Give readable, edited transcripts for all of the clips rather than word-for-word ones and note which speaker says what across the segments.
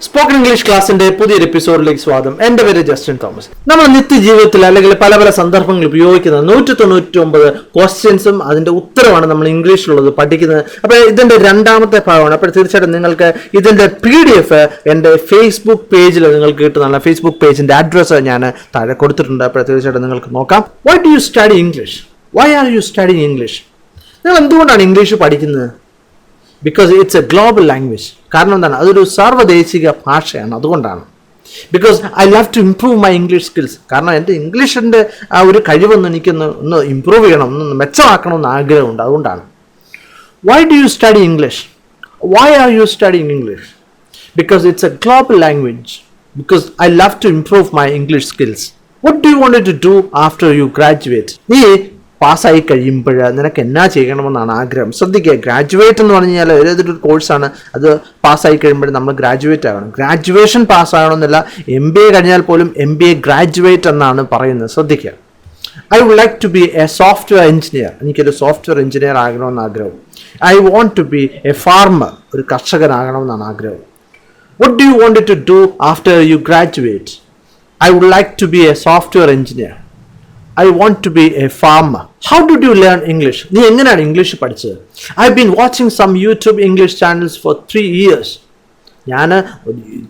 Speaker 1: Spoken English ക്ലാസിന്റെ പുതിയൊരു എപ്പിസോഡിലേക്ക് സ്വാഗതം. എൻ്റെ പേര് ജസ്റ്റിൻ തോമസ്. നമ്മൾ നിത്യജീവിതത്തിൽ അല്ലെങ്കിൽ പല പല സന്ദർഭങ്ങളിൽ ഉപയോഗിക്കുന്ന 199 ക്വസ്റ്റ്യൻസും അതിന്റെ ഉത്തരവാണ് നമ്മൾ ഇംഗ്ലീഷിലുള്ളത് പഠിക്കുന്നത്. അപ്പോൾ ഇതിന്റെ രണ്ടാമത്തെ ഭാഗമാണ്. അപ്പോൾ തീർച്ചയായിട്ടും നിങ്ങൾക്ക് ഇതിന്റെ PDF എൻ്റെ ഫേസ്ബുക്ക് പേജിൽ നിങ്ങൾക്ക് കിട്ടുന്നതാണ്. ഫേസ്ബുക്ക് പേജിന്റെ അഡ്രസ്സ് ഞാൻ താഴെ കൊടുത്തിട്ടുണ്ട്. അപ്പോൾ തീർച്ചയായിട്ടും നിങ്ങൾക്ക് നോക്കാം. Why do you study English? Why are you studying English? നിങ്ങൾ എന്തുകൊണ്ടാണ് ഇംഗ്ലീഷ് പഠിക്കുന്നത്? Because it's a global language. കാരണം എന്താണ്? അതൊരു സാർവദേശിക ഭാഷയാണ്, അതുകൊണ്ടാണ്. Because I love to improve my English skills. കാരണം എൻ്റെ ഇംഗ്ലീഷിൻ്റെ ആ ഒരു കഴിവൊന്ന് എനിക്കൊന്ന് ഇംപ്രൂവ് ചെയ്യണം, ഒന്ന് മെച്ചമാക്കണമെന്ന് ആഗ്രഹമുണ്ട്, അതുകൊണ്ടാണ്. Why do you study English? Why are you studying English? Because it's a global language. Because I love to improve my English skills. What do you want to do after you graduate? നീ പാസ്സായി കഴിയുമ്പോൾ നിനക്ക് എന്നാ ചെയ്യണമെന്നാണ് ആഗ്രഹം? ശ്രദ്ധിക്കുക, graduate എന്ന് പറഞ്ഞു കഴിഞ്ഞാൽ ഏതൊരു കോഴ്സാണ്, അത് പാസ്സായി കഴിയുമ്പോൾ നമ്മൾ ഗ്രാജുവേറ്റ് ആകണം. ഗ്രാജുവേഷൻ പാസ്സാകണമെന്നില്ല, MBA കഴിഞ്ഞാൽ പോലും MBA ഗ്രാജുവേറ്റ് എന്നാണ് പറയുന്നത്. ശ്രദ്ധിക്കുക. I would like to be a software engineer. എനിക്കൊരു സോഫ്റ്റ്വെയർ എഞ്ചിനീയർ ആകണമെന്ന് ആഗ്രഹം. I want to be a farmer. ഒരു കർഷകനാകണമെന്നാണ് ആഗ്രഹം. What do you want to do after you graduate? I would like to be a software engineer. I want to be a farmer. How did you learn English? നീ എങ്ങനെയാണ് English പഠിച്ചത്? I've been watching some YouTube English channels for 3 years. ഞാൻ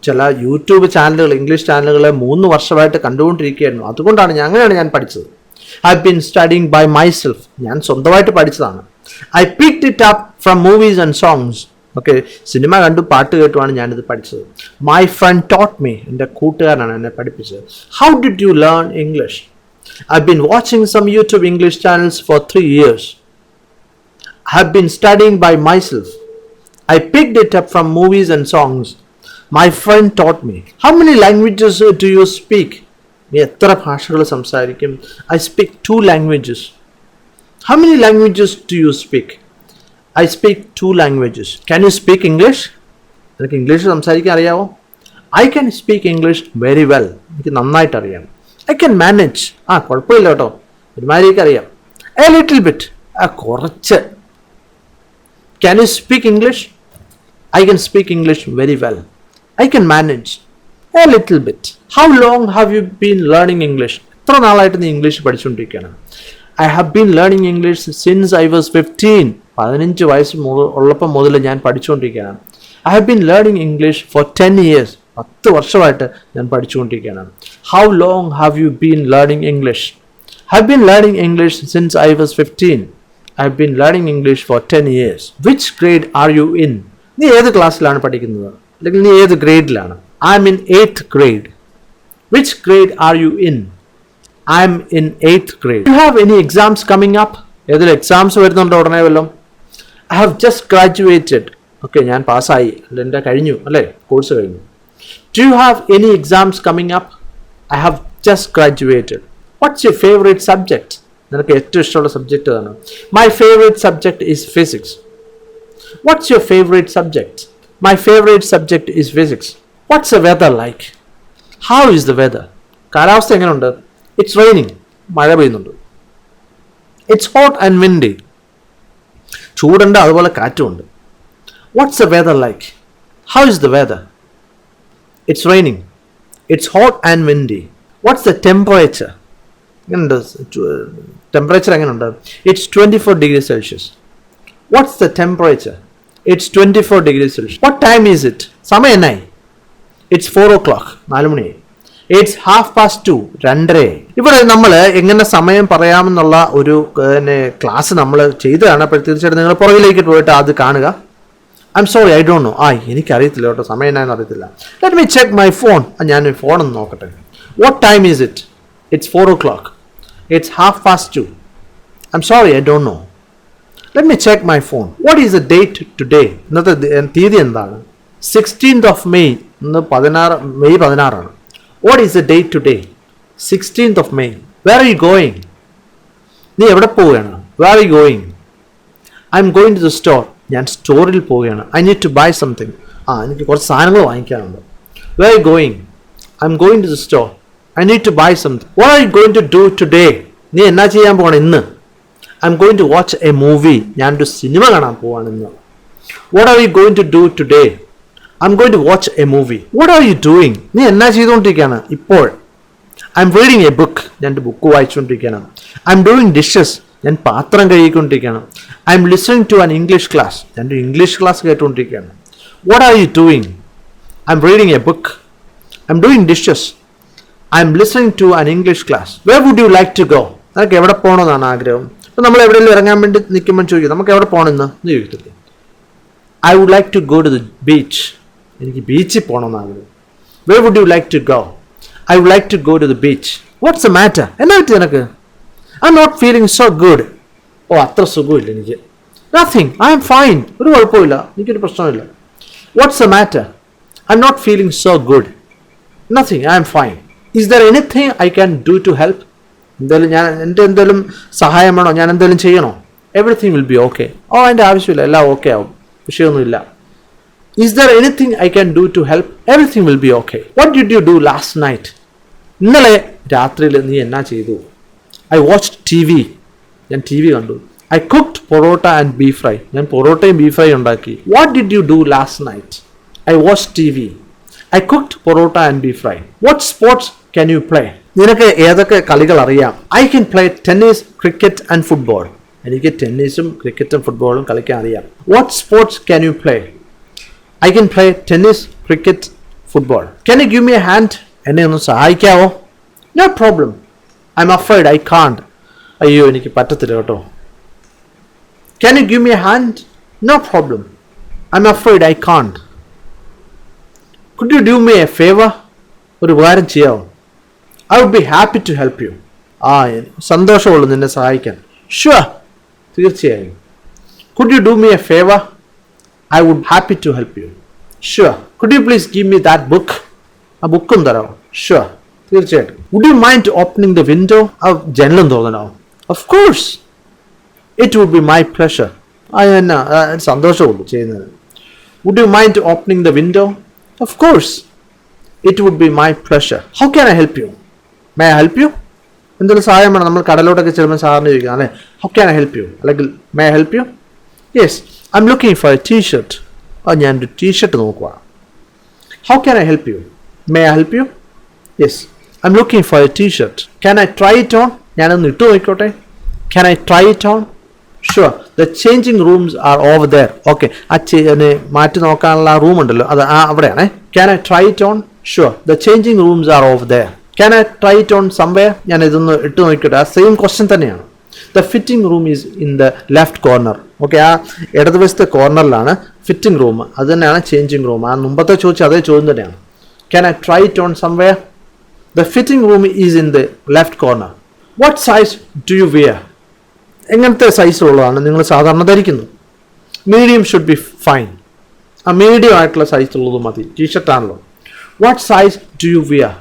Speaker 1: ചില YouTube ചാനലുകൾ, English ചാനലുകളെ 3 വർഷമായിട്ട് കണ്ടുകൊണ്ടിരിക്കുകയായിരുന്നു. അതുകൊണ്ടാണ് അങ്ങനെയാണ് ഞാൻ പഠിച്ചത്. I've been studying by myself. ഞാൻ സ്വന്തമായിട്ട് പഠിച്ചതാണ്. I picked it up from movies and songs. Okay, cinema കണ്ടു പാട്ട് കേട്ടുമാണ് ഞാനിത് പഠിച്ചത്. My friend taught me. എൻ്റെ കൂട്ടുകാരനാണ് എന്നെ പഠിപ്പിച്ചത്. How did you learn English? I've been watching some YouTube English channels for 3 years. I've been studying by myself. I picked it up from movies and songs. My friend taught me. How many languages do you speak? നീ എത്ര ഭാഷകൾ സംസാരിക്കും? I speak 2 languages. How many languages do you speak? I speak 2 languages. Can you speak English? നിനക്ക് English സംസാരിക്കാൻ അറിയാമോ? I can speak English very well. എനിക്ക് നന്നായിട്ട് അറിയാം. I can manage. കുഴപ്പമില്ല കേട്ടോ, ഒരുമാതിരിയൊക്കെ അറിയാം. A little bit. കുറച്ച്. Can you speak English? I can speak English very well. I can manage. A little bit. How long have you been learning English? എത്ര നാളായിട്ട് നീ ഇംഗ്ലീഷ് പഠിച്ചുകൊണ്ടിരിക്കുകയാണ്? I have been learning English since I was 15. 15 വയസ്സ് ഉള്ളപ്പോൾ മുതൽ ഞാൻ പഠിച്ചുകൊണ്ടിരിക്കുകയാണ്. I have been learning English for 10 years. 10 വർഷമായിട്ട് ഞാൻ പഠിച്ചുകൊണ്ടിരിക്കുകയാണ്. How long have you been learning English? I've been learning English since I was 15. I've been learning English for 10 years. Which grade are you in? നീ ഏത് ക്ലാസ്സിലാണ് പഠിക്കുന്നത്? അല്ലെങ്കിൽ നീ ഏത് ഗ്രേഡിലാണ്? I'm in 8th grade. Which grade are you in? I'm in 8th grade. Do you have any exams coming up? ഏതെങ്കിലും exams വരുന്നുണ്ടോ ഉടനെ വല്ലതും? I have just graduated. Okay, ഞാൻ പാസ്സായി, എൻ്റെ കഴിഞ്ഞു അല്ലേ, കോഴ്സ് കഴിഞ്ഞു. Do you have any exams coming up? I have just graduated. What's your favorite subject? നിനക്ക് ഏറ്റവും ഇഷ്ടമുള്ള സബ്ജക്റ്റ് ഏതാണ്? My favorite subject is physics. What's your favorite subject? My favorite subject is physics. What's the weather like? How is the weather? കാലാവസ്ഥ എങ്ങനെയുണ്ട്? It's raining. മഴ പെയ്യുന്നുണ്ട്. It's hot and windy. ചൂടുണ്ട്, അതുപോലെ കാറ്റുമുണ്ട്. What's the weather like? How is the weather? It's raining. It's hot and windy. What's the temperature? Temperature എങ്ങനെയുണ്ട്? It's 24 degrees Celsius. What's the temperature? It's 24 degrees Celsius. What time is it? സമയം എന്നായി? It's 4 o'clock. 4 മണിയായി. It's 2:30. 2:30. ഇവിടെ നമ്മൾ എങ്ങനെ സമയം പറയാമെന്നുള്ള ഒരു class നമ്മൾ ചെയ്തതാണ്. അപ്പോൾ തീർച്ചയായിട്ടും നിങ്ങൾ പുറകിലേക്ക് പോയിട്ട് അത് കാണുക. I'm sorry, I don't know. എനിക്കറിയത്തില്ല കേട്ടോ, സമയം എന്നാന്ന് അറിയത്തില്ല. Let me check my phone. ഞാൻ ഫോണൊന്ന് നോക്കട്ടെ. What time is it? It's 4 o'clock. It's 2:30. I'm sorry, I don't know. Let me check my phone. What is the date today? ഇന്നത്തെ തീയതി എന്താണ്? 16th of May. ഇന്ന് May 16. What is the date today? 16th of May. Where are you going? നീ എവിടെ പോവുകയാണ്? Where are you going? I'm going to the store. ഞാൻ സ്റ്റോറിൽ പോവുകയാണ്. I need to buy something. എനിക്ക് കുറച്ച് സാധനങ്ങൾ വാങ്ങിക്കാനുണ്ട്. Where are you going? I'm going to the store. I need to buy something. What are you going to do today? നീ എന്നാ ചെയ്യാൻ പോവാണ് ഇന്ന്? I'm going to watch a movie. ഞാനൊരു cinema കാണാൻ പോവാണ് ഇന്ന്. What are you going to do today? I'm going to watch a movie. What are you doing? നീ എന്നാ ചെയ്തുകൊണ്ടിരിക്കുകയാണ് ഇപ്പോൾ? I'm reading a book. ഞാൻ ഒരു ബുക്ക് വായിച്ചുകൊണ്ടിരിക്കുകയാണ്. I'm doing dishes. ഞാൻ പാത്രം കഴുകിക്കൊണ്ടിരിക്കുകയാണ്. I'm listening to an English class. ഞാൻ ഒരു ഇംഗ്ലീഷ് ക്ലാസ് കേട്ടുകൊണ്ടിരിക്കുകയാണ്. What are you doing? I'm reading a book. I'm doing dishes. I'm listening to an English class. Where would you like to go? നമുക്ക് എവിടെ പോകണമെന്നാണ് ആഗ്രഹം. അപ്പം നമ്മൾ എവിടെയെങ്കിലും ഇറങ്ങാൻ വേണ്ടി നിൽക്കുമ്പോൾ ചോദിക്കും, നമുക്ക് എവിടെ പോകണമെന്ന് ചോദിക്കത്തില്ലേ? I would like to go to the beach. എനിക്ക് ബീച്ചിൽ പോകണമെന്ന് ആഗ്രഹം. Where would you like to go? I would like to go to the beach. What's the matter? എന്നാ പറ്റി നിനക്ക്? I'm not feeling so good. ഓ, അത്ര സുഖമില്ല എനിക്ക്. Nothing. I am fine. ഒരു കുഴപ്പമില്ല, എനിക്കൊരു പ്രശ്നമില്ല. What's the matter? I'm not feeling so good. Nothing. I am fine. Is there anything I can do to help? എന്തെങ്കിലും സഹായം വേണോ? ഞാൻ എന്തെങ്കിലും ചെയ്യണോ? Everything will be okay. ഓ, അതിൻ്റെ ആവശ്യമില്ല, എല്ലാം ഓക്കെ ആവും, വിഷയമൊന്നുമില്ല. Is there anything I can do to help? Everything will be okay. What did you do last night? ഇന്നലെ രാത്രിയിൽ നീ എന്നാ ചെയ്തു? I watched TV. ഞാൻ ടി വി കണ്ടു. I cooked parotta and beef fry. ഞാൻ പൊറോട്ടയും ബീഫ് ഫ്രൈ ഉണ്ടാക്കി. What did you do last night? I watched TV. I cooked parotta and beef fry. What sports can you play? നിനക്ക് ഏതൊക്കെ കളികൾ അറിയാം? I can play tennis, cricket and football. എനിക്ക് ടെന്നീസും ക്രിക്കറ്റും ഫുട്ബോളും കളിക്കാൻ അറിയാം. What sports can you play? I can play tennis, cricket, football. Can you give me a hand? എന്നെ ഒന്ന് സഹായിക്കാവോ? No problem. I'm afraid I can't. അയ്യോ, എനിക്ക് പറ്റത്തില്ല കേട്ടോ. Can you give me a hand? No problem. I'm afraid I can't. Could you do me a favor? ഒരു ഉപകാരം ചെയ്യാവോ? I would be happy to help you. സന്തോഷമുള്ളൂ നിന്നെ സഹായിക്കാൻ. Sure. തീർച്ചയായും. Could you do me a favor? I would happy to help you. Sure. Could you please give me that book? ആ ബുക്കും തരാമോ? Sure. തീർച്ചയായിട്ടും. Would you mind opening the window? ആ ജനലും തുറന്നോ? Of course. It would be my pleasure. എന്നാ സന്തോഷമുള്ളൂ ചെയ്യുന്നത്. Would you mind opening the window? Of course. It would be my pleasure. How can I help you? May I help you? എന്തൊരു സഹായം വേണം? നമ്മൾ കടലോട്ടൊക്കെ ചെല്ലുമ്പോൾ സാറിന് ചോദിക്കാം അല്ലേ? How can I help you? അല്ലെങ്കിൽ may I help you? Yes. I'm looking for a t-shirt. ഞാനൊരു ടീഷർട്ട് നോക്കുക. How can I help you? May I help you? Yes. I'm looking for a t-shirt. Can I try it on? ഞാനൊന്ന് ഇട്ട് നോക്കിക്കോട്ടെ. Can I try it on? Sure. The changing rooms are over there. Okay. മാറ്റി നോക്കാനുള്ള room ഉണ്ടല്ലോ, അത് അവിടെയാണേ. Can I try it on? Sure. The changing rooms are over there. Can I try it on somewhere? ഞാൻ ഇതൊന്ന് ഇട്ട് നോക്കിക്കോട്ടെ. ആ same question തന്നെയാണ്. The fitting room is in the left corner. Okay, ആ ഇടതുവശത്തെ കോർണറിലാണ് ഫിറ്റിംഗ് റൂം. അത് തന്നെയാണ് changing room. ആ മുമ്പത്തെ ചോദിച്ചാൽ അതേ ചോദ്യം തന്നെയാണ്. Can I try it on somewhere? The fitting room is in the left corner. What size do you wear? എങ്ങനത്തെ സൈസുള്ളതാണ് നിങ്ങൾ സാധാരണ ധരിക്കുന്നത്? Medium should be fine. ആ മീഡിയം ആയിട്ടുള്ള സൈസുള്ളത് മതി, ടീഷർട്ടാണല്ലോ. What size do you wear?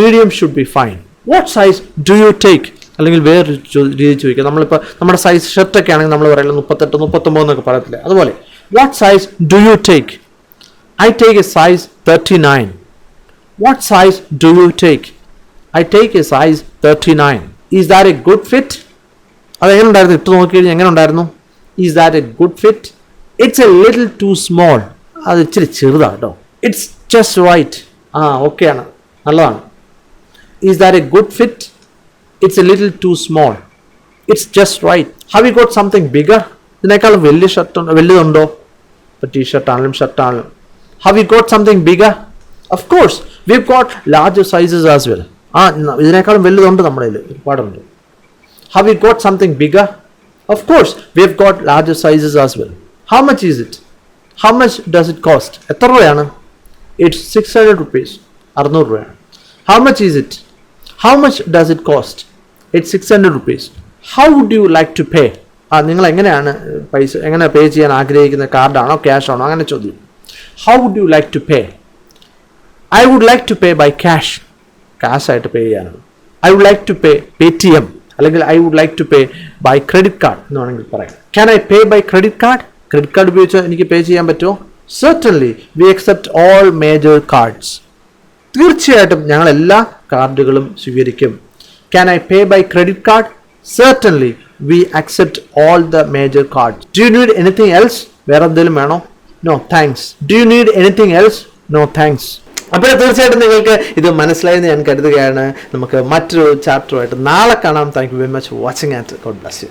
Speaker 1: Medium should be fine. What size do you take? അല്ലെങ്കിൽ വേറൊരു രീതി ചോദിക്കുക. നമ്മളിപ്പോൾ നമ്മുടെ സൈസ് ഷർട്ടൊക്കെ ആണെങ്കിൽ നമ്മൾ പറയുന്നത് 38, 39 എന്നൊക്കെ പറയത്തില്ലേ, അതുപോലെ What size do you take? I take a size 39. What size do you take? I take a size 39. Is that a good fit? അതെങ്ങനെ ഉണ്ടായിരുന്നു? ഇട്ട് നോക്കി കഴിഞ്ഞാൽ എങ്ങനെ ഉണ്ടായിരുന്നു? Is that a good fit? It's a little too small. അത് ഇച്ചിരി ചെറുതാണ് കേട്ടോ. It's just right. ഓക്കെയാണ്, നല്ലതാണ്. Is that a good fit? It's a little too small. It's just right. Have you got something bigger? ഇതിനേക്കാളും വലിയ shirt വലുതുണ്ടോ? ഇപ്പോൾ ടീഷർട്ടാണെങ്കിലും ഷർട്ടാണെങ്കിലും. Have you got something bigger? Of course. We've got larger sizes as well. ഇതിനേക്കാളും വലുതുണ്ട് നമ്മുടെ കയ്യിൽ, ഒരുപാടുണ്ട്. Have you got something bigger? Of course. We've got larger sizes as well. How much is it? How much does it cost? എത്ര രൂപയാണ്? It's 600 rupees. 600 രൂപയാണ്. How much is it? How much does it cost? It's 600 rupees. How would you like to pay? നിങ്ങൾ എങ്ങനെയാണ് പൈസ എങ്ങനെ പേ ചെയ്യാൻ ആഗ്രഹിക്കുന്ന? കാർഡാണോ cash ആണോ? അങ്ങനെ ചോദ്യം. How would you like to pay? I would like to pay by cash. Cash ആയിട്ട് പേ ചെയ്യാനാണ്. I would like to pay Paytm അല്ലെങ്കിൽ I would like to pay by credit card എന്ന് വേണമെങ്കിൽ പറയാം. Can I pay by credit card? Credit card ഉപയോഗിച്ച് എനിക്ക് പേ ചെയ്യാൻ പറ്റുമോ? Certainly. We accept all major cards. തീർച്ചയായിട്ടും ഞങ്ങൾ എല്ലാ കാർഡുകളും സ്വീകരിക്കും. Can I pay by credit card? Certainly. We accept all the major cards. Do you need anything else? വേറെ എന്തെങ്കിലും വേണോ? No thanks. Do you need anything else? No thanks. അപ്പോൾ തീർച്ചയായിട്ടും നിങ്ങൾക്ക് ഇത് മനസ്സിലായെന്ന് ഞാൻ കരുതുകയാണ്. നമുക്ക് മറ്റൊരു ചാപ്റ്ററുമായിട്ട് നാളെ കാണാം. Thank you very much for watching and God bless you.